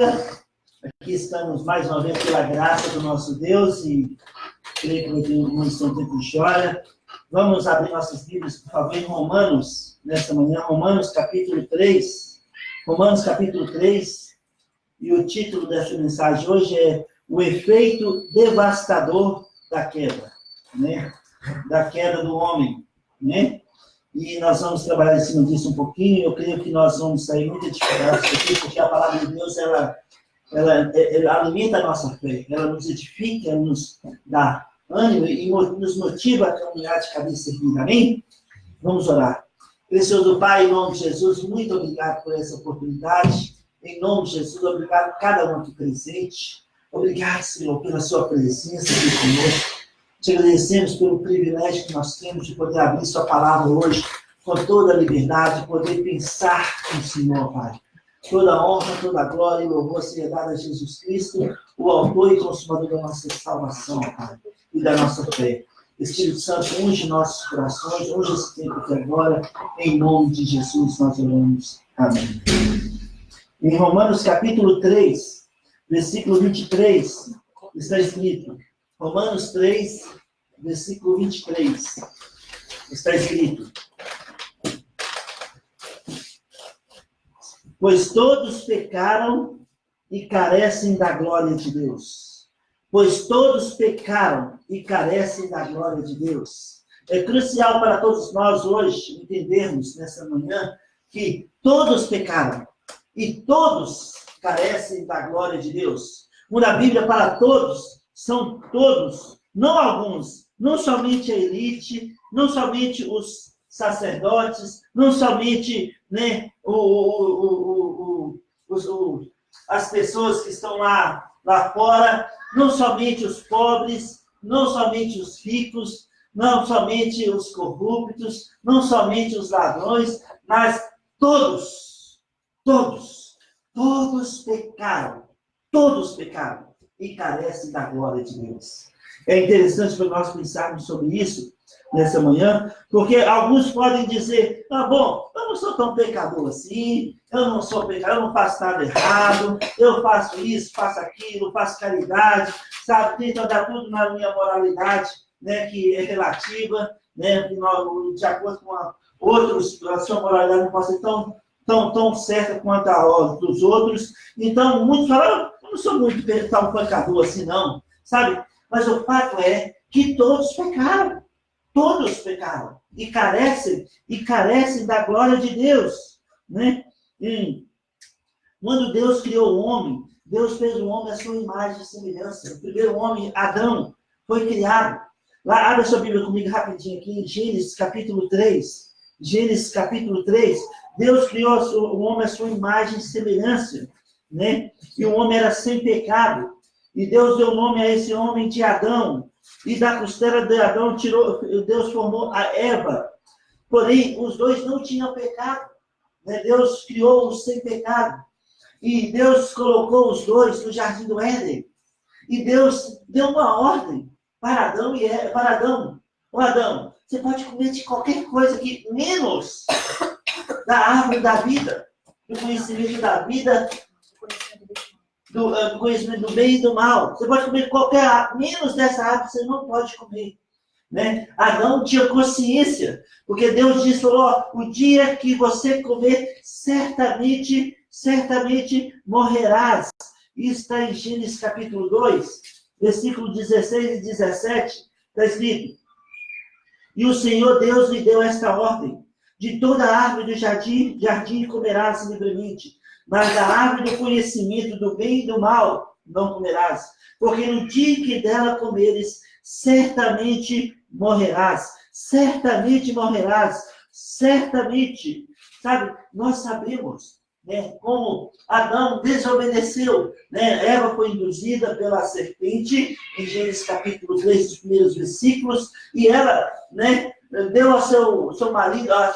Aqui estamos mais uma vez pela graça do nosso Deus e creio que vai ter um instante de chora. Vamos abrir nossas Bíblias, por favor, em Romanos, nesta manhã, Romanos capítulo 3. Romanos capítulo 3, e o título dessa mensagem hoje é o efeito devastador da queda, né? Da queda do homem, né? E nós vamos trabalhar em cima disso um pouquinho. Eu creio que nós vamos sair muito edificados aqui, porque a palavra de Deus, ela alimenta a nossa fé, ela nos edifica, ela nos dá ânimo e nos motiva a caminhar de cabeça erguida. Amém? Vamos orar. Precioso Pai, em nome de Jesus, muito obrigado por essa oportunidade. Em nome de Jesus, obrigado a cada um aqui presente. Obrigado, Senhor, pela sua presença aqui conosco. Te agradecemos pelo privilégio que nós temos de poder abrir sua palavra hoje com toda a liberdade, poder pensar no Senhor, Pai. Toda honra, toda glória e louvor seja dada a Jesus Cristo, o autor e consumador da nossa salvação, Pai, e da nossa fé. Espírito Santo, unge nossos corações, unge esse tempo aqui agora, em nome de Jesus nós oramos. Amém. Em Romanos capítulo 3, versículo 23, está escrito, Romanos 3, versículo 23, está escrito, pois todos pecaram e carecem da glória de Deus. Pois todos pecaram e carecem da glória de Deus. É crucial para todos nós hoje entendermos nessa manhã que todos pecaram e todos carecem da glória de Deus. Na Bíblia, para todos, são todos, não alguns, não somente a elite, não somente os sacerdotes, não somente, né, as pessoas que estão lá fora, não somente os pobres, não somente os ricos, não somente os corruptos, não somente os ladrões, mas todos pecaram e carecem da glória de Deus. É interessante para nós pensarmos sobre isso nessa manhã, porque alguns podem dizer, bom, eu não sou tão pecador assim, eu não sou pecador, eu não faço nada errado, eu faço isso, faço aquilo, faço caridade, sabe, tento andar tudo na minha moralidade, né, que é relativa, né, de acordo com outros, a sua moralidade não pode ser tão certa quanto a dos outros. Então, muitos falam, eu não sou muito tão pecador assim, não, sabe? Mas o fato é que todos pecaram e carecem da glória de Deus, né? E quando Deus criou o homem, Deus fez o homem à sua imagem e semelhança. O primeiro homem, Adão, foi criado. Lá, abre a sua Bíblia comigo rapidinho aqui, em Gênesis capítulo 3. Gênesis capítulo 3. Deus criou o homem à sua imagem e semelhança, né? E o homem era sem pecado. E Deus deu nome a esse homem de Adão. E da costela de Adão Deus formou a Eva. Porém, os dois não tinham pecado, né? Deus criou-os sem pecado. E Deus colocou os dois no jardim do Éden. E Deus deu uma ordem para Adão e Eva, para Adão. Adão, você pode comer de qualquer coisa aqui, menos da árvore da vida, do conhecimento da vida, do conhecimento do bem e do mal. Você pode comer qualquer, menos dessa árvore você não pode comer, né? Adão tinha consciência, porque Deus disse, o dia que você comer, certamente morrerás. Isso está em Gênesis capítulo 2, versículo 16 e 17, está escrito, e o Senhor Deus lhe deu esta ordem, de toda a árvore do jardim comerás livremente, mas da árvore do conhecimento do bem e do mal não comerás, porque no dia que dela comeres, certamente morrerás. Certamente. Sabe, nós sabemos, né, como Adão desobedeceu, né? Eva foi induzida pela serpente, em Gênesis capítulo 3, os primeiros versículos, e ela, né, deu ao seu marido, a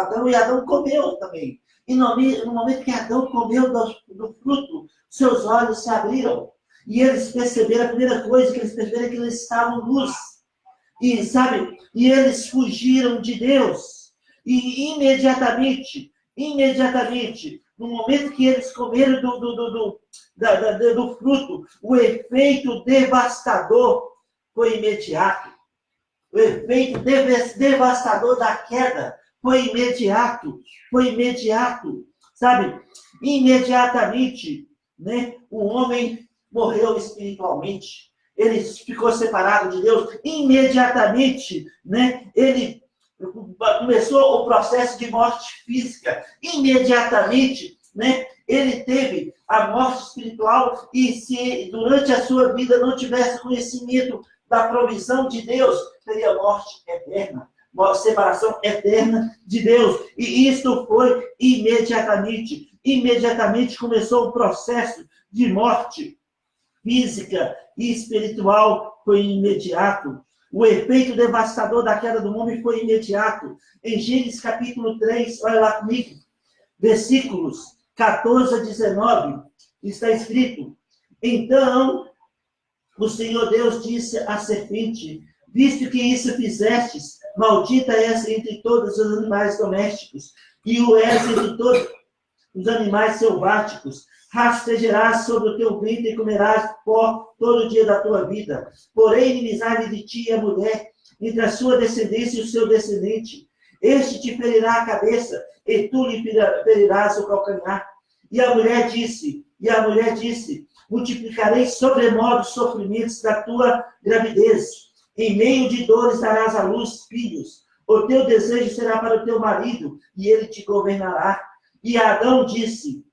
Adão, e Adão comeu também. E no momento que Adão comeu do fruto, seus olhos se abriram. E eles perceberam, a primeira coisa que eles perceberam é que eles estavam nus. E, sabe, e eles fugiram de Deus. E imediatamente, no momento que eles comeram do fruto, o efeito devastador foi imediato. O efeito devastador da queda foi imediato. Foi imediato. Sabe? Imediatamente, né, o homem morreu espiritualmente. Ele ficou separado de Deus. Imediatamente, né, ele começou o processo de morte física. Imediatamente, né, ele teve a morte espiritual, e se durante a sua vida não tivesse conhecimento da provisão de Deus, teria morte eterna, separação eterna de Deus. E isto foi imediatamente. Imediatamente começou o processo de morte física e espiritual, foi imediato. O efeito devastador da queda do homem foi imediato. Em Gênesis capítulo 3, olha lá comigo, versículos 14 a 19, está escrito: então o Senhor Deus disse à serpente: visto que isso fizestes, maldita és entre todos os animais domésticos, e o és entre todos os animais selváticos. Rastejarás sobre o teu ventre e comerás pó todo o dia da tua vida. Porém, inimizade de ti e a mulher, entre a sua descendência e o seu descendente. Este te ferirá a cabeça, e tu lhe ferirás o calcanhar. E a mulher disse, multiplicarei sobremodo os sofrimentos da tua gravidez. Em meio de dores darás à luz filhos. O teu desejo será para o teu marido, e ele te governará. E Adão disse,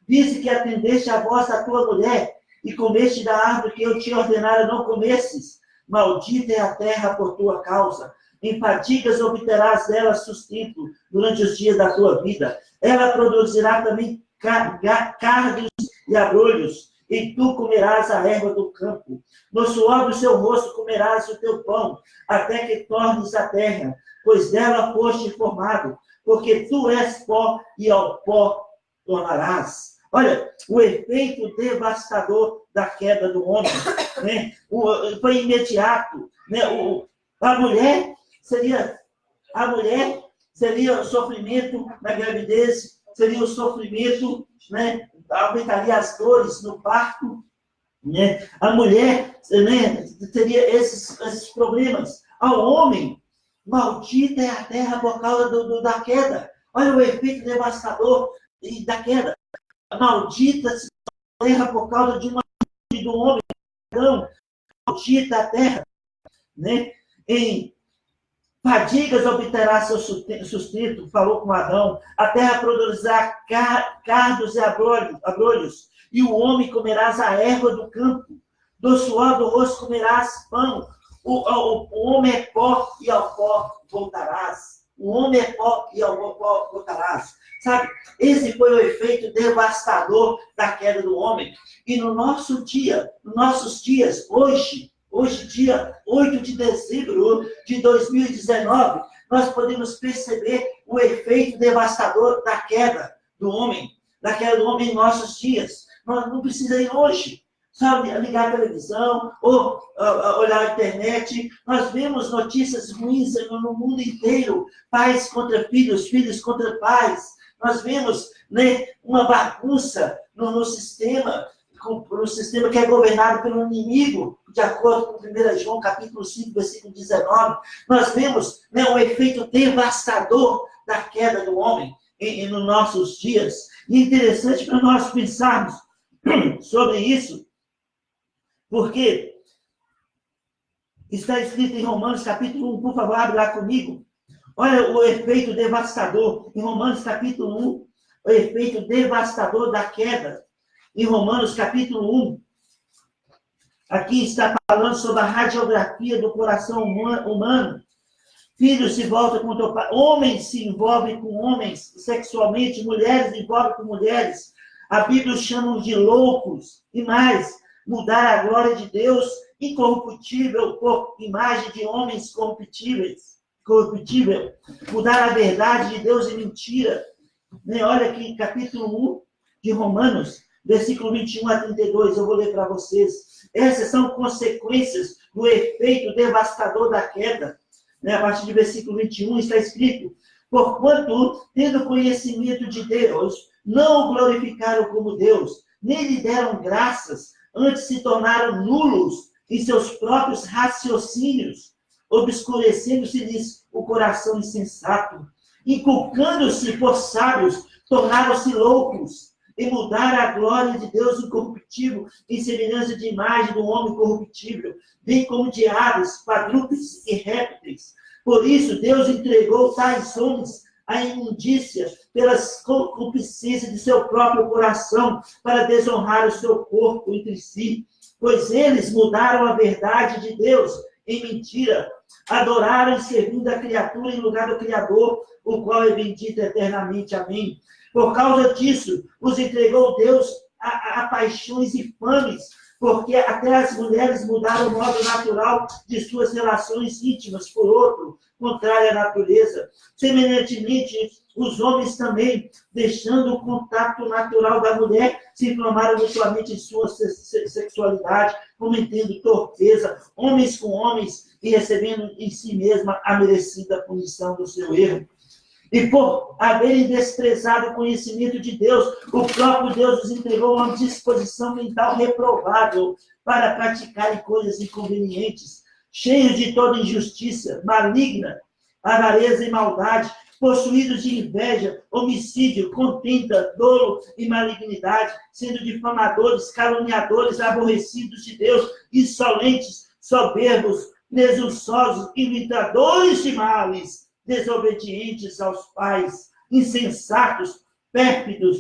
viste que atendeste à voz da tua mulher, e comeste da árvore que eu te ordenara não comesses. Maldita é a terra por tua causa. Em fadigas obterás dela sustento durante os dias da tua vida. Ela produzirá também cardos e abrolhos, e tu comerás a erva do campo. No suor do seu rosto comerás o teu pão, até que tornes a terra, pois dela foste formado, porque tu és pó, e ao pó tornarás. Olha, o efeito devastador da queda do homem, né? Foi imediato, né? A mulher seria o sofrimento na gravidez, seria o sofrimento, né? Aumentaria as dores no parto, né? A mulher, né, teria esses problemas. Ao homem, maldita é a terra por causa da queda. Olha o efeito devastador da queda. Maldita a terra por causa de uma do homem. Maldita a terra, né? Em fadigas obterá seu sustento, falou com Adão. A terra produzirá cardos e abrolhos, e o homem comerás a erva do campo. Do suor do rosto comerás pão. O homem é pó, e ao pó voltarás. O homem é pó, e ao pó voltarás. Sabe? Esse foi o efeito devastador da queda do homem. E no nossos dias, hoje, dia 8 de dezembro de 2019, nós podemos perceber o efeito devastador da queda do homem em nossos dias. Nós não precisamos ir longe, sabe, ligar a televisão ou olhar a internet. Nós vemos notícias ruins no mundo inteiro, pais contra filhos, filhos contra pais. Nós vemos, né, uma bagunça no sistema que é governado pelo inimigo, de acordo com 1 João, capítulo 5, versículo 19. Nós vemos, né, um efeito devastador da queda do homem nos nossos dias. E é interessante para nós pensarmos sobre isso, porque está escrito em Romanos, capítulo 1, por favor, abre lá comigo. Olha o efeito devastador, em Romanos, capítulo 1, o efeito devastador da queda. Em Romanos, capítulo 1, aqui está falando sobre a radiografia do coração humano. Filhos se voltam contra o pai, homens se envolvem com homens sexualmente, mulheres se envolvem com mulheres. A Bíblia os chama de loucos. E mais, mudar a glória de Deus incorruptível por imagem de homens corruptível. Mudar a verdade de Deus em mentira. Olha aqui, capítulo 1 de Romanos, versículo 21 a 32, eu vou ler para vocês. Essas são consequências do efeito devastador da queda. A partir do versículo 21 está escrito: porquanto, tendo conhecimento de Deus, não o glorificaram como Deus, nem lhe deram graças, antes se tornaram nulos em seus próprios raciocínios, obscurecendo-se-lhes o coração insensato, inculcando-se por sábios, tornaram-se loucos, e mudaram a glória de Deus incorruptível em semelhança de imagem do homem corruptível, bem como de aves, quadrúpedes e répteis. Por isso, Deus entregou tais homens à imundícia pelas concupiscências de seu próprio coração, para desonrar o seu corpo entre si, pois eles mudaram a verdade de Deus em mentira, adoraram e servindo a criatura em lugar do Criador, o qual é bendito eternamente. Amém. Por causa disso, os entregou Deus a paixões infames, porque até as mulheres mudaram o modo natural de suas relações íntimas por outro, contrário à natureza. Semelhantemente, os homens também, deixando o contato natural da mulher, se inflamaram mutuamente em sua sexualidade, cometendo torpeza, homens com homens, e recebendo em si mesma a merecida punição do seu erro. E por haverem desprezado o conhecimento de Deus, o próprio Deus os entregou a uma disposição mental reprovável para praticarem coisas inconvenientes, cheios de toda injustiça, maligna, avareza e maldade, possuídos de inveja, homicídio, contenda, dolo e malignidade, sendo difamadores, caluniadores, aborrecidos de Deus, insolentes, soberbos, presunçosos, imitadores de males, desobedientes aos pais, insensatos, pérfidos,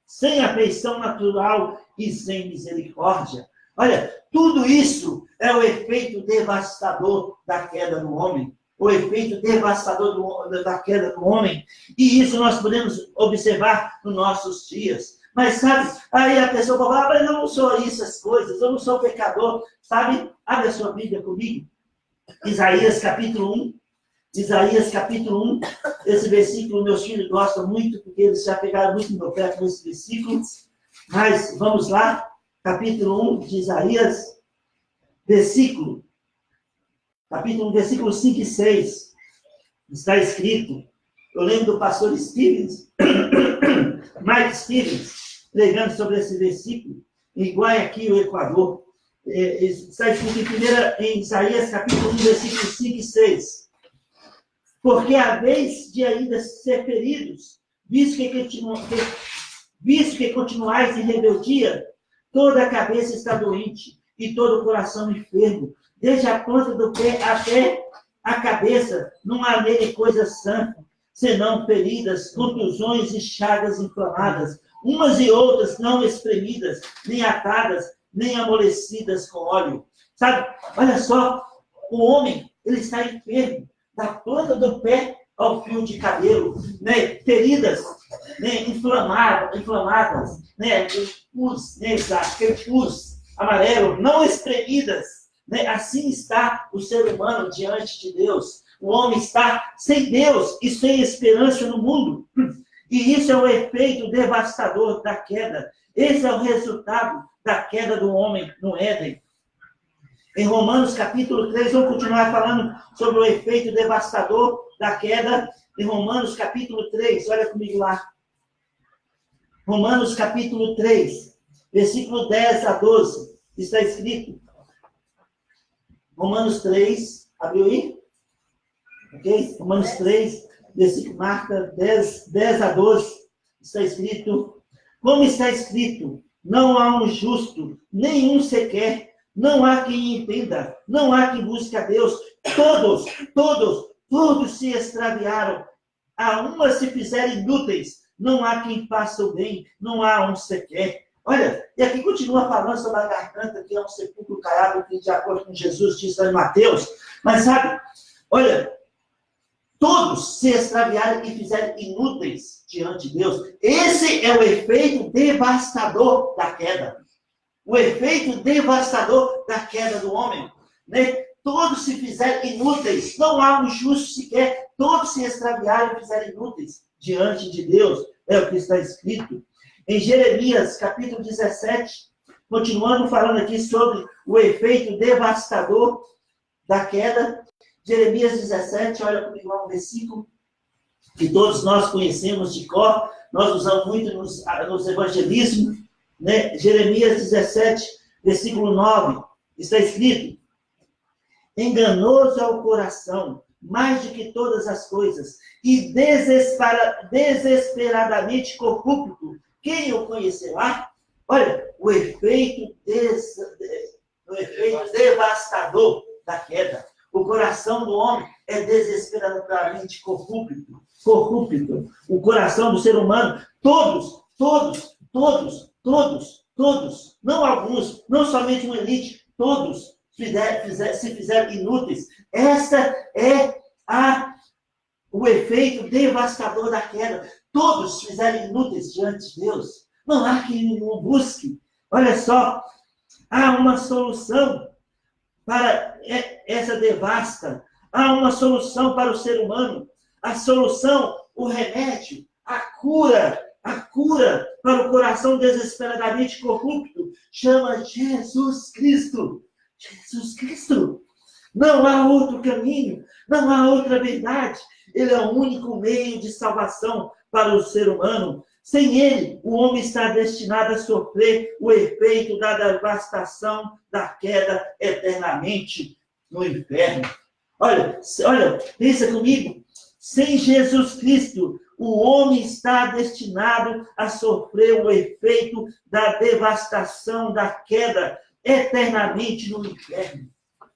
sem afeição natural e sem misericórdia. Olha, tudo isso é o efeito devastador da queda do homem. O efeito devastador da queda do homem. E isso nós podemos observar nos nossos dias. Mas sabe, aí a pessoa fala, mas eu não sou isso, as coisas, eu não sou pecador. Sabe, abre a sua Bíblia comigo. Isaías capítulo 1. Isaías capítulo 1, esse versículo meus filhos gostam muito, porque eles já pegaram muito no meu pé com esse versículo. Mas vamos lá, capítulo 1 de Isaías, capítulo 1, versículo 5 e 6. Está escrito, eu lembro do pastor Stevens, Mike Stevens, pregando sobre esse versículo, em Guayaquil, Equador. Está escrito em Isaías capítulo 1, versículo 5 e 6. Porque a vez de ainda ser feridos, visto que continuais em rebeldia, toda a cabeça está doente e todo o coração enfermo, desde a ponta do pé até a cabeça, não há nele coisa santa, senão feridas, contusões e chagas inflamadas, umas e outras não espremidas, nem atadas, nem amolecidas com óleo. Sabe, olha só, o homem, ele está enfermo, da ponta do pé ao fio de cabelo, né? Feridas, né? Inflamadas, né? Pus, né? Aquele pus amarelo, não espremidas, né? Assim está o ser humano diante de Deus. O homem está sem Deus e sem esperança no mundo. E isso é o efeito devastador da queda. Esse é o resultado da queda do homem no Éden. Em Romanos capítulo 3, vamos continuar falando sobre o efeito devastador da queda. Em Romanos capítulo 3, olha comigo lá. Romanos capítulo 3, versículo 10 a 12, está escrito. Romanos 3, abriu aí? Ok? Romanos 3, versículo marca 10 a 12, está escrito. Como está escrito, não há um justo, nenhum sequer. Não há quem entenda, não há quem busque a Deus. Todos se extraviaram. A uma se fizeram inúteis. Não há quem faça o bem, não há um sequer. Olha, e aqui continua falando sobre a garganta, que é um sepulcro caiado, que de acordo com Jesus diz lá em Mateus. Mas sabe, olha, todos se extraviaram e fizeram inúteis diante de Deus. Esse é o efeito devastador da queda. O efeito devastador da queda do homem, né? Todos se fizeram inúteis, não há um justo sequer, todos se extraviaram e fizeram inúteis diante de Deus, é o que está escrito. Em Jeremias, capítulo 17, continuando falando aqui sobre o efeito devastador da queda, Jeremias 17, olha comigo lá um versículo que todos nós conhecemos de cor, nós usamos muito nos evangelismos, né? Jeremias 17, versículo 9, está escrito: enganoso é o coração, mais do que todas as coisas, e desesperadamente corrupto. Quem o conhecerá? Olha, o efeito devastador da queda. O coração do homem é desesperadamente corrupto. O coração do ser humano, todos, não alguns, não somente uma elite, todos se fizeram inúteis. Essa é o efeito devastador da queda. Todos se fizeram inúteis diante de Deus. Não há quem o busque. Olha só, há uma solução para essa devasta. Há uma solução para o ser humano. A solução, o remédio, a cura para o coração desesperadamente corrupto, chama Jesus Cristo. Jesus Cristo. Não há outro caminho, não há outra verdade. Ele é o único meio de salvação para o ser humano. Sem ele, o homem está destinado a sofrer o efeito da devastação da queda eternamente no inferno. Olha, pensa comigo. Sem Jesus Cristo, o homem está destinado a sofrer o efeito da devastação da queda eternamente no inferno.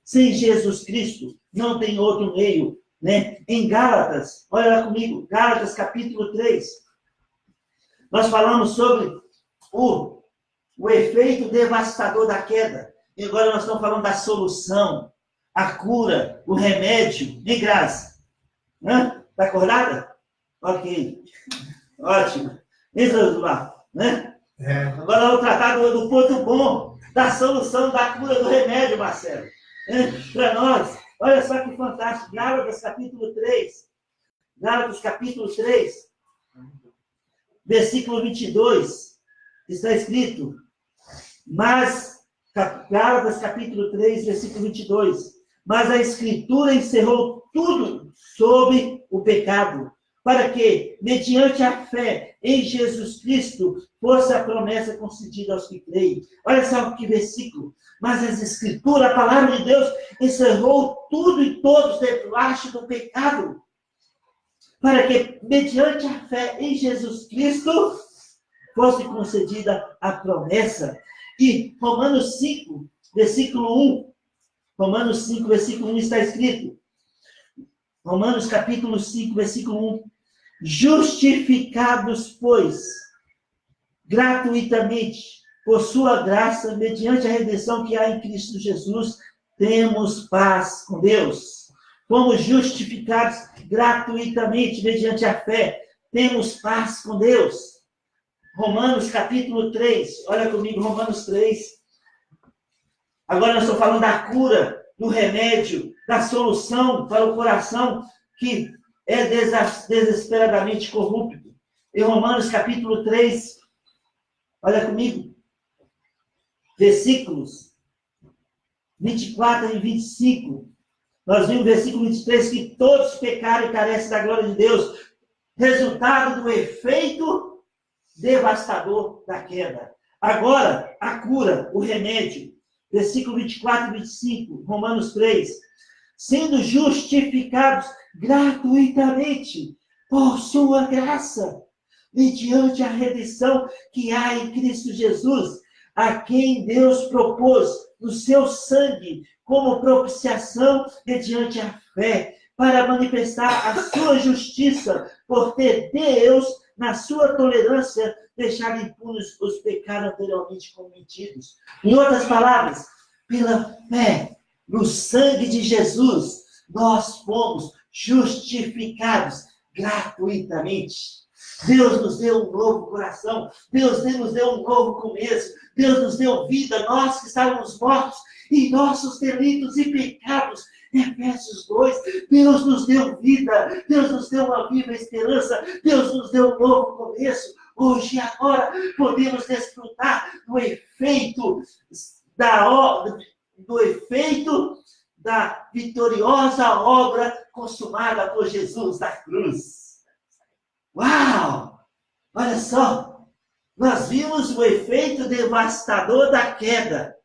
Sem Jesus Cristo, não tem outro meio, né? Em Gálatas, olha lá comigo, Gálatas capítulo 3, nós falamos sobre o efeito devastador da queda. E agora nós estamos falando da solução, a cura, o remédio, de graça. Está acordada? Ok. Ótimo. Isso lá, né? Agora vamos tratar do ponto bom, da solução, da cura, do remédio, Marcelo. Para nós, olha só que fantástico. Gálatas capítulo 3. Gálatas capítulo 3, versículo 22. Está escrito, Gálatas capítulo 3, versículo 22. Mas a Escritura encerrou tudo sobre o pecado, para que, mediante a fé em Jesus Cristo, fosse a promessa concedida aos que creem. Olha só que versículo. Mas as Escrituras, a palavra de Deus, encerrou tudo e todos debaixo do pecado, para que, mediante a fé em Jesus Cristo, fosse concedida a promessa. E Romanos 5, versículo 1. Romanos 5, versículo 1 está escrito. Romanos capítulo 5, versículo 1. Justificados, pois, gratuitamente, por sua graça, mediante a redenção que há em Cristo Jesus, temos paz com Deus. Fomos justificados gratuitamente, mediante a fé, temos paz com Deus. Romanos capítulo 3, olha comigo, Romanos 3. Agora nós estamos falando da cura, do remédio, da solução para o coração que é desesperadamente corrupto. Em Romanos capítulo 3, olha comigo, versículos 24 e 25. Nós vimos no versículo 23 que todos pecaram e carecem da glória de Deus, resultado do efeito devastador da queda. Agora, a cura, o remédio. Versículo 24 e 25, Romanos 3. Sendo justificados gratuitamente por sua graça, mediante a redenção que há em Cristo Jesus, a quem Deus propôs no seu sangue como propiciação mediante a fé, para manifestar a sua justiça, por ter Deus, na sua tolerância, deixado impunes os pecados anteriormente cometidos. Em outras palavras, pela fé no sangue de Jesus, nós fomos justificados gratuitamente. Deus nos deu um novo coração, Deus nos deu um novo começo, Deus nos deu vida, nós que estávamos mortos em nossos delitos e pecados. Efésios 2, Deus nos deu vida, Deus nos deu uma viva esperança, Deus nos deu um novo começo. Hoje e agora podemos desfrutar do efeito da vitoriosa obra consumada por Jesus da cruz. Uau! Olha só, nós vimos o efeito devastador da queda.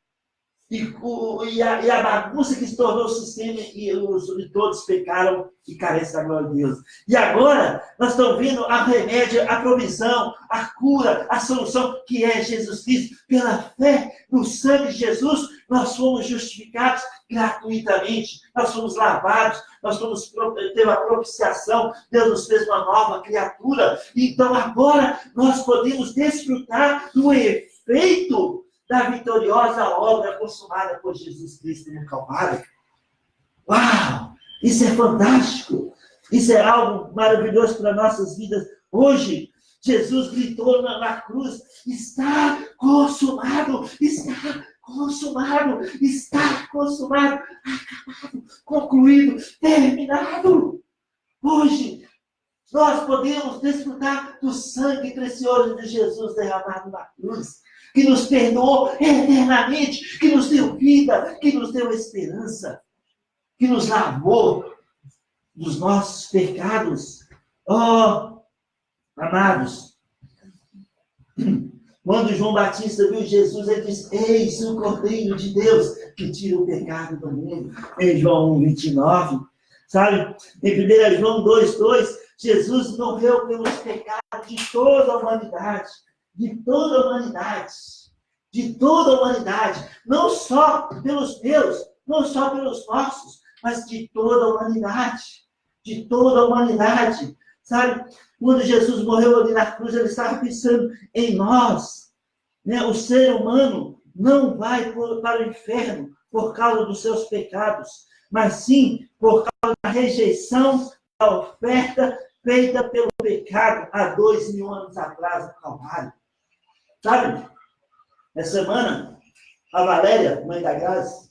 E a bagunça que se tornou o sistema e todos pecaram e carecem da glória de Deus. E agora nós estamos vendo a remédio, a provisão, a cura, a solução que é Jesus Cristo. Pela fé no sangue de Jesus, nós fomos justificados gratuitamente. Nós fomos lavados, teve a propiciação, Deus nos fez uma nova criatura. Então agora nós podemos desfrutar do efeito da vitoriosa obra consumada por Jesus Cristo no Calvário. Uau! Isso é fantástico! Isso é algo maravilhoso para nossas vidas. Hoje, Jesus gritou na cruz, está consumado, está consumado, está consumado, acabado, concluído, terminado. Hoje, nós podemos desfrutar do sangue precioso de Jesus derramado na cruz, que nos perdoou eternamente, que nos deu vida, que nos deu esperança, que nos lavou dos nossos pecados. Oh, amados, quando João Batista viu Jesus, ele disse, eis o Cordeiro de Deus que tira o pecado do mundo. Em João 1:29, sabe? Em 1 João 2:2, Jesus morreu pelos pecados de toda a humanidade. De toda a humanidade. De toda a humanidade. Não só pelos meus, não só pelos nossos, mas de toda a humanidade. De toda a humanidade. Sabe? Quando Jesus morreu ali na cruz, ele estava pensando em nós. Né? O ser humano não vai para o inferno por causa dos seus pecados, mas sim por causa da rejeição da oferta feita pelo pecado há 2000 anos atrás no Calvário. Sabe? Essa semana, a Valéria, mãe da Grazi,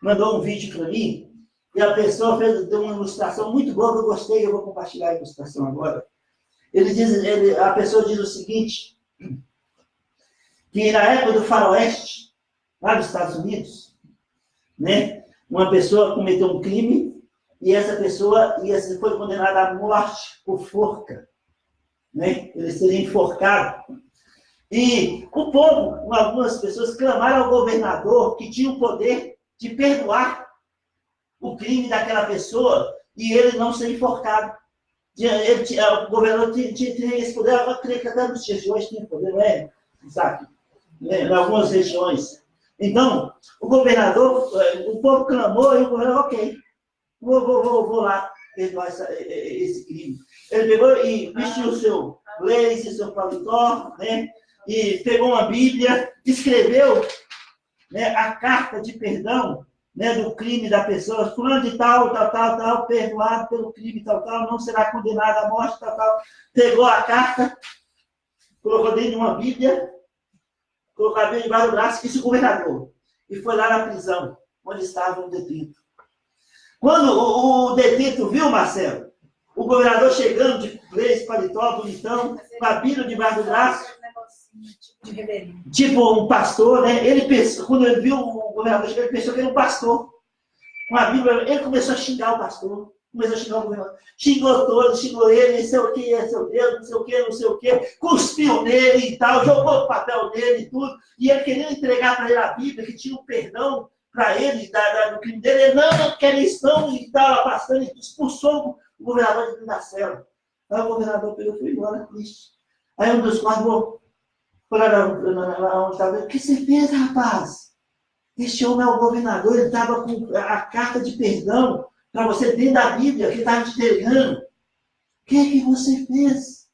mandou um vídeo para mim e a pessoa deu uma ilustração muito boa que eu gostei, eu vou compartilhar a ilustração agora. A pessoa diz o seguinte, que na época do faroeste, lá nos Estados Unidos, né, uma pessoa cometeu um crime e essa pessoa foi condenada à morte por forca. Né? Ele seria enforcado. E o povo, algumas pessoas, clamaram ao governador que tinha o poder de perdoar o crime daquela pessoa e ele não ser enforcado. O governador tinha esse poder, eu creio que até nos dias de hoje tem poder, não é, Isaac? Em algumas regiões. Então, o povo clamou e o governador, ok, vou lá perdoar esse crime. Ele pegou e vestiu o seu blazer, seu paletó, né? E pegou uma Bíblia, escreveu, né, a carta de perdão, né, do crime da pessoa, fulano de tal, perdoado pelo crime, tal, não será condenado à morte, tal. Pegou a carta, colocou dentro de uma Bíblia, colocou a Bíblia debaixo do braço, que se governador, e foi lá na prisão, onde estava o detento. Quando o detento viu, Marcelo, o governador chegando de blazer, paletó, bonitão, com a Bíblia debaixo do braço, tipo um pastor, né? Ele pensou, quando ele viu o governador chegar, ele pensou que era um pastor. Com a Bíblia, ele começou a xingar o pastor, começou a xingar o governador. Xingou todo, xingou ele, não sei o que, é seu Deus, não sei o que, cuspiu nele e tal, jogou o papel dele e tudo. E ele queria entregar para ele a Bíblia, que tinha um perdão para ele do crime dele. Ele não quer isso não, e estava passando, e expulsou o governador de dentro da cela. Aí o governador pegou e foi embora, triste. Aí um dos guardas foi lá onde estava. O que você fez, rapaz? Este homem é o governador, ele estava com a carta de perdão para você dentro da Bíblia, que ele estava te entregando. O que você fez?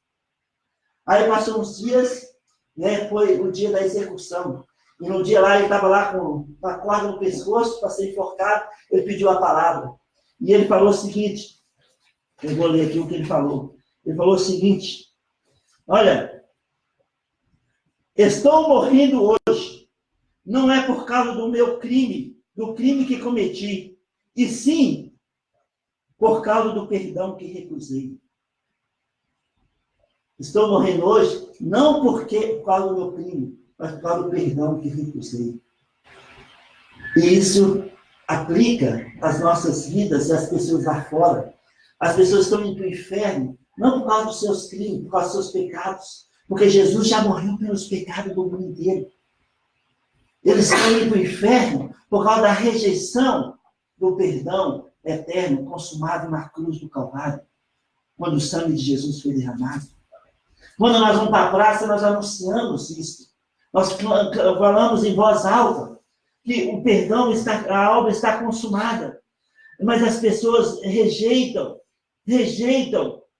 Aí passou uns dias, né, foi o dia da execução. E no dia lá, ele estava lá com a corda no pescoço para ser enforcado, ele pediu a palavra. E ele falou o seguinte, eu vou ler aqui o que ele falou. Ele falou o seguinte, olha, estou morrendo hoje, não é por causa do meu crime, do crime que cometi, e sim por causa do perdão que recusei. Estou morrendo hoje, não por causa do meu crime, mas por causa do perdão que recusei. E isso aplica às nossas vidas e às pessoas lá fora. As pessoas estão indo para o inferno Não por causa dos seus crimes, por causa dos seus pecados. Porque Jesus já morreu pelos pecados do mundo inteiro. Eles estão indo para o inferno por causa da rejeição do perdão eterno consumado na cruz do Calvário. Quando o sangue de Jesus foi derramado. Quando nós vamos para a praça, nós anunciamos isso. Nós falamos em voz alta que o perdão a obra está consumada. Mas as pessoas rejeitam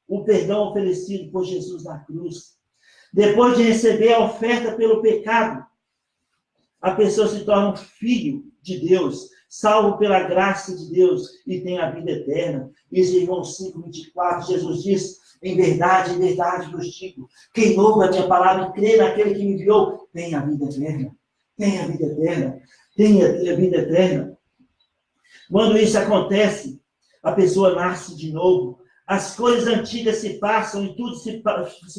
o perdão oferecido por Jesus na cruz. Depois de receber a oferta pelo pecado, a pessoa se torna um filho de Deus, salvo pela graça de Deus e tem a vida eterna. Isso em João 5:24, Jesus diz: em verdade vos digo, quem ouve a minha palavra e crê naquele que me enviou, tem a vida eterna. Tem a vida eterna. Tem a vida eterna. Quando isso acontece, a pessoa nasce de novo. As coisas antigas se passam e tudo se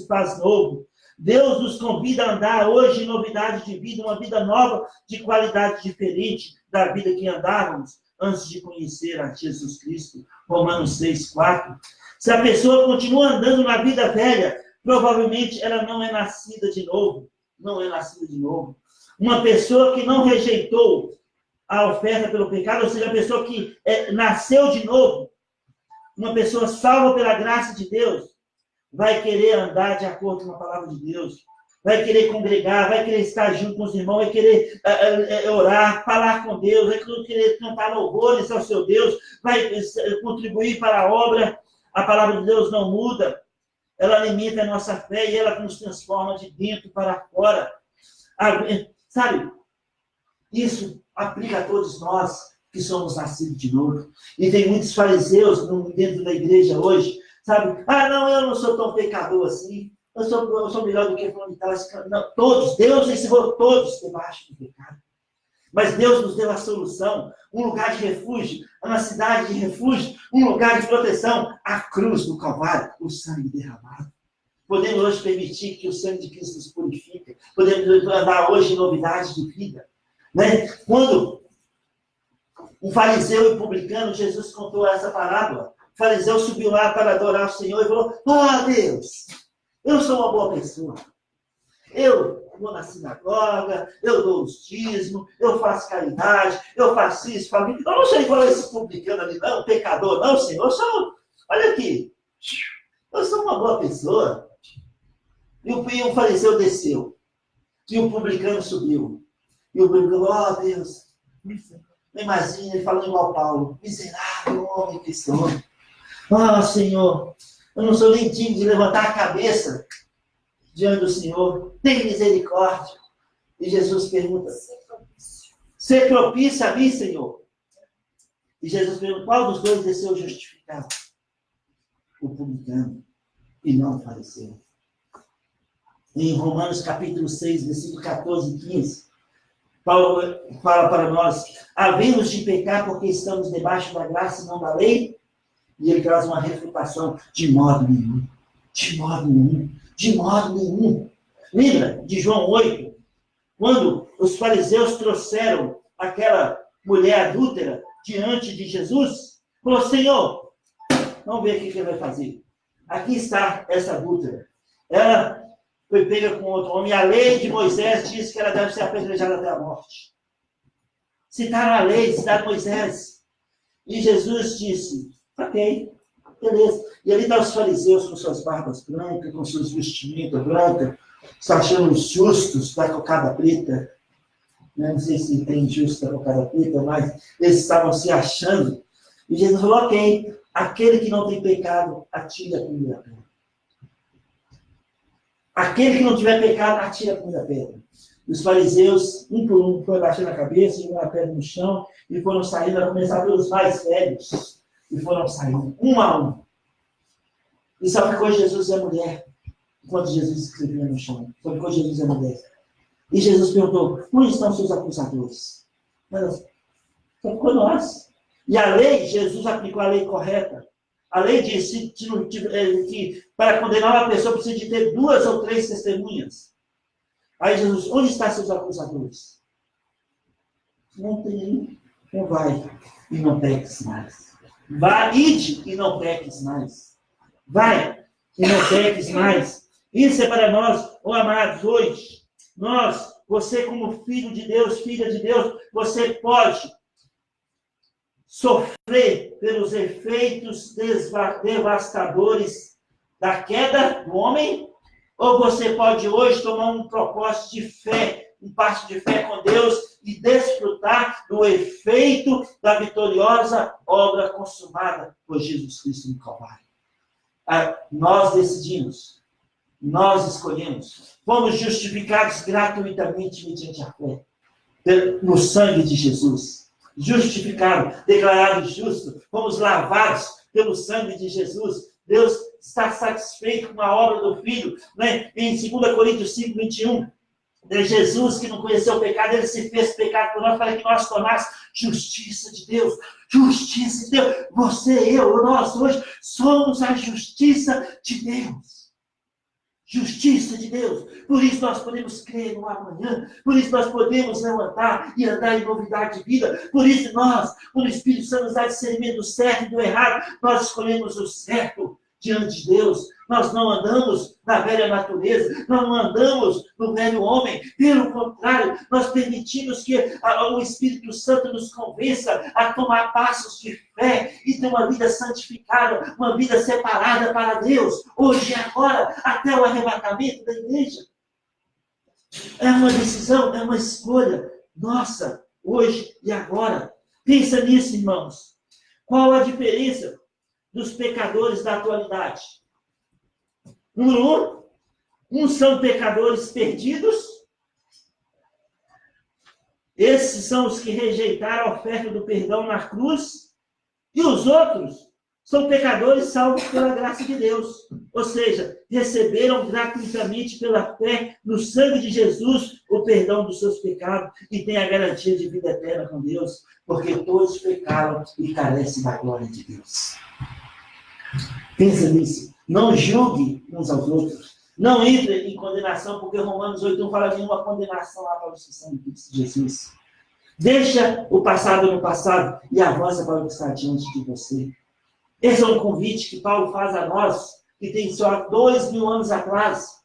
faz novo. Deus nos convida a andar hoje em novidade de vida, uma vida nova, de qualidade diferente da vida que andávamos antes de conhecer a Jesus Cristo. Romanos 6:4. Se a pessoa continua andando na vida velha, provavelmente ela não é nascida de novo. Não é nascida de novo. Uma pessoa que não rejeitou a oferta pelo pecado, ou seja, a pessoa que nasceu de novo, uma pessoa salva pela graça de Deus, vai querer andar de acordo com a palavra de Deus, vai querer congregar, vai querer estar junto com os irmãos, vai querer orar, falar com Deus, vai querer cantar louvores ao seu Deus, vai contribuir para a obra. A palavra de Deus não muda, ela alimenta a nossa fé e ela nos transforma de dentro para fora. Sabe, isso aplica a todos nós que somos nascidos de novo. E tem muitos fariseus dentro da igreja hoje, sabe? Não, eu não sou tão pecador assim. Eu sou melhor do que fulano de tal. Não, todos, Deus ensinou todos debaixo do pecado. Mas Deus nos deu a solução, um lugar de refúgio, uma cidade de refúgio, um lugar de proteção, a cruz do Calvário, o sangue derramado. Podemos hoje permitir que o sangue de Cristo nos purifique. Podemos andar hoje em novidade de vida. Né? Quando um fariseu e publicano, Jesus contou essa parábola. O fariseu subiu lá para adorar o Senhor e falou: Deus, eu sou uma boa pessoa. Eu vou na sinagoga, eu dou os dízimos, eu faço caridade, eu faço isso, faço aquilo. Eu não sou igual esse publicano ali, não, pecador, não, Senhor. Olha aqui, eu sou uma boa pessoa. E o fariseu desceu. E o publicano subiu. E o publicano, Deus, imagina ele falando igual Paulo: miserável homem que sou. Senhor, eu não sou nem digno de levantar a cabeça diante do Senhor. Tem misericórdia. E Jesus pergunta: ser propício a mim, Senhor? E Jesus pergunta: qual dos dois desceu justificado? O publicano, e não o fariseu. Em Romanos capítulo 6, versículo 14 e 15, Paulo fala para nós: havemos de pecar porque estamos debaixo da graça e não da lei? E ele traz uma refutação: de modo nenhum. De modo nenhum. De modo nenhum. Lembra de João 8? Quando os fariseus trouxeram aquela mulher adúltera diante de Jesus, falou: Senhor, vamos ver o que ele vai fazer. Aqui está essa adúltera. Ela foi pega com outro homem. A lei de Moisés diz que ela deve ser apedrejada até a morte. Citaram a lei, citaram Moisés. E Jesus disse: ok, beleza. E ali estão os fariseus com suas barbas brancas, com suas vestimentas brancas, se achando justos da cocada preta. Não sei se tem justo da cocada preta, mas eles estavam se achando. E Jesus falou: ok, aquele que não tem pecado, atire a primeira pedra. Aquele que não tiver pecado, atire a primeira pedra. Os fariseus, um por um, foram baixando a cabeça, jogando a pedra no chão, e foram saindo, a começar pelos mais velhos, e foram saindo, um a um. E só ficou Jesus e a mulher, enquanto Jesus escrevia no chão. Só ficou Jesus e a mulher. E Jesus perguntou: onde estão seus acusadores? Só ficou nós. E a lei, Jesus aplicou a lei correta. A lei diz que para condenar uma pessoa precisa de ter 2 ou 3 testemunhas. Aí Jesus: onde estão seus acusadores? Não tem nenhum. Então vai e não peques mais. Vá, ide e não peques mais. Vai e não peques mais. Isso é para nós, ó amados, hoje. Você como filho de Deus, filha de Deus, você pode sofrer pelos efeitos devastadores da queda do homem, ou você pode hoje tomar um propósito de fé, um passo de fé com Deus e desfrutar do efeito da vitoriosa obra consumada por Jesus Cristo no Calvário. Nós decidimos, nós escolhemos, fomos justificados gratuitamente mediante a fé, no sangue de Jesus. Justificado, declarado justo, fomos lavados pelo sangue de Jesus. Deus está satisfeito com a obra do Filho, né? Em 2 Coríntios 5, 21, Jesus, que não conheceu o pecado, ele se fez pecado por nós, para que nós tornássemos justiça de Deus. Justiça de Deus. Você, eu, nós hoje somos a justiça de Deus. Justiça de Deus. Por isso nós podemos crer no amanhã. Por isso nós podemos levantar e andar em novidade de vida. Por isso nós, quando o Espírito Santo nos dá discernimento do certo e do errado, nós escolhemos o certo diante de Deus. Nós não andamos na velha natureza, nós não andamos no velho homem. Pelo contrário, nós permitimos que o Espírito Santo nos convença a tomar passos de fé e ter uma vida santificada, uma vida separada para Deus, hoje e agora, até o arrebatamento da igreja. É uma decisão, é uma escolha nossa, hoje e agora. Pensa nisso, irmãos. Qual a diferença dos pecadores da atualidade? Número 1, uns são pecadores perdidos. Esses são os que rejeitaram a oferta do perdão na cruz. E os outros são pecadores salvos pela graça de Deus. Ou seja, receberam gratuitamente pela fé no sangue de Jesus o perdão dos seus pecados e têm a garantia de vida eterna com Deus, porque todos pecaram e carecem da glória de Deus. Pensa nisso. Não julgue uns aos outros. Não entre em condenação, porque Romanos 8 fala de nenhuma condenação lá para os que são em Cristo Jesus. Deixa o passado no passado e avança para o que está diante de você. Esse é um convite que Paulo faz a nós, que tem só 2000 anos atrás.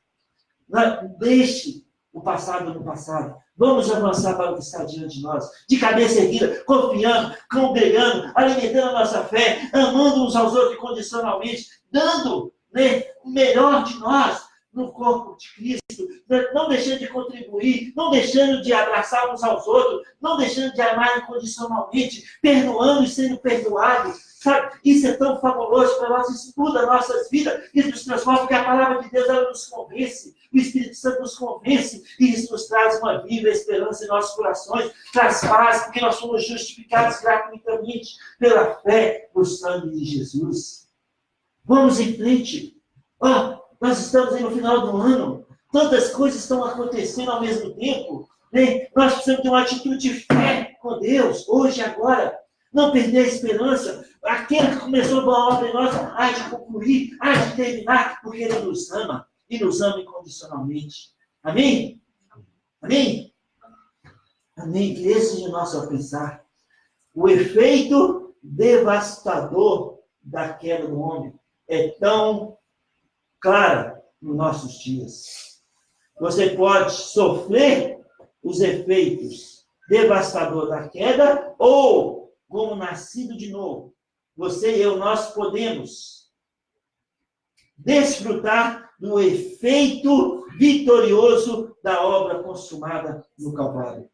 Deixe o passado no passado. Vamos avançar para o que está diante de nós. De cabeça erguida, confiando, congregando, alimentando a nossa fé, amando uns aos outros incondicionalmente, dando, né, o melhor de nós no corpo de Cristo, não deixando de contribuir, não deixando de abraçar uns aos outros, não deixando de amar incondicionalmente, perdoando e sendo perdoado. Sabe? Isso é tão fabuloso para nós, isso muda nossas vidas, isso nos transforma, porque a palavra de Deus, ela nos convence, o Espírito Santo nos convence, e isso nos traz uma viva esperança em nossos corações, traz paz, porque nós somos justificados gratuitamente pela fé no sangue de Jesus. Vamos em frente. Nós estamos aí no final do ano, tantas coisas estão acontecendo ao mesmo tempo, né? Nós precisamos ter uma atitude de fé com Deus, hoje e agora. Não perder a esperança. Aquele que começou a boa obra em nós, há de concluir, há de terminar, porque Ele nos ama, e nos ama incondicionalmente. Amém? Amém? Amém? Que esse seja o nosso pensar. O efeito devastador da queda do homem é tão claro nos nossos dias. Você pode sofrer os efeitos devastadores da queda, ou como nascido de novo, você e eu, nós podemos desfrutar do efeito vitorioso da obra consumada no Calvário.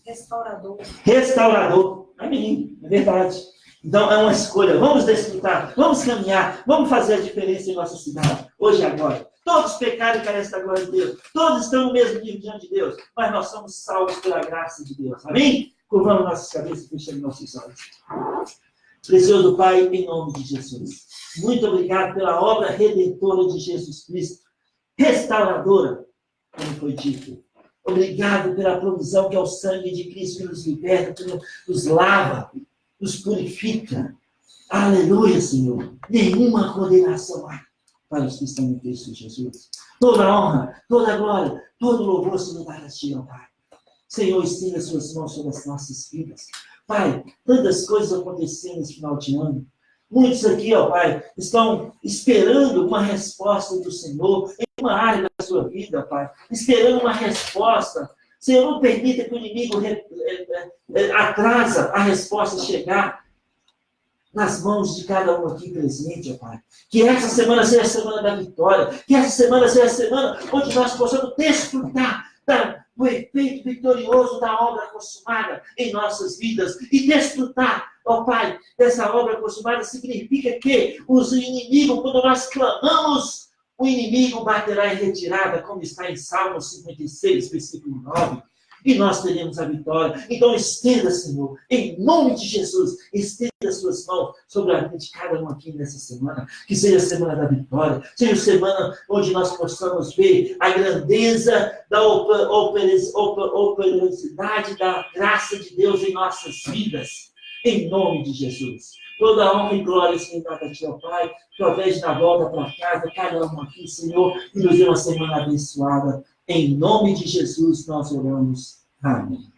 Restaurador. Restaurador. Amém. É verdade. Então, é uma escolha. Vamos desfrutar, vamos caminhar, vamos fazer a diferença em nossa cidade, hoje e agora. Todos pecaram e carecem da glória de Deus. Todos estão no mesmo nível diante de Deus, mas nós somos salvos pela graça de Deus. Amém? Curvando nossas cabeças e fechando nossos olhos. Precioso Pai, em nome de Jesus. Muito obrigado pela obra redentora de Jesus Cristo, restauradora, como foi dito. Obrigado pela provisão que é o sangue de Cristo que nos liberta, que nos lava, nos purifica. Aleluia, Senhor. Nenhuma condenação há para os que estão em Cristo Jesus. Toda honra, toda glória, todo louvor se nos dá a Ti, Pai. Senhor, estenda as suas mãos sobre as nossas vidas. Pai, tantas coisas acontecendo nesse final de ano. Muitos aqui, ó Pai, estão esperando uma resposta do Senhor em uma área da sua vida, Pai. Esperando uma resposta. Senhor, não permita que o inimigo atrasa a resposta chegar nas mãos de cada um aqui presente, ó Pai. Que essa semana seja a semana da vitória. Que essa semana seja a semana onde nós possamos desfrutar do efeito vitorioso da obra consumada em nossas vidas. E desfrutar, ó Pai, dessa obra consumada significa que os inimigos, quando nós clamamos, o inimigo baterá em retirada, como está em Salmo 56, versículo 9. E nós teremos a vitória. Então estenda, Senhor, em nome de Jesus, estenda as suas mãos sobre a vida de cada um aqui nessa semana. Que seja a semana da vitória, seja a semana onde nós possamos ver a grandeza da operosidade da graça de Deus em nossas vidas. Em nome de Jesus. Toda a honra e glória, Senhor, dada a Ti, ó Pai. Protege na volta para casa, cada um aqui, Senhor, e nos dê uma semana abençoada. Em nome de Jesus nós oramos. Amém.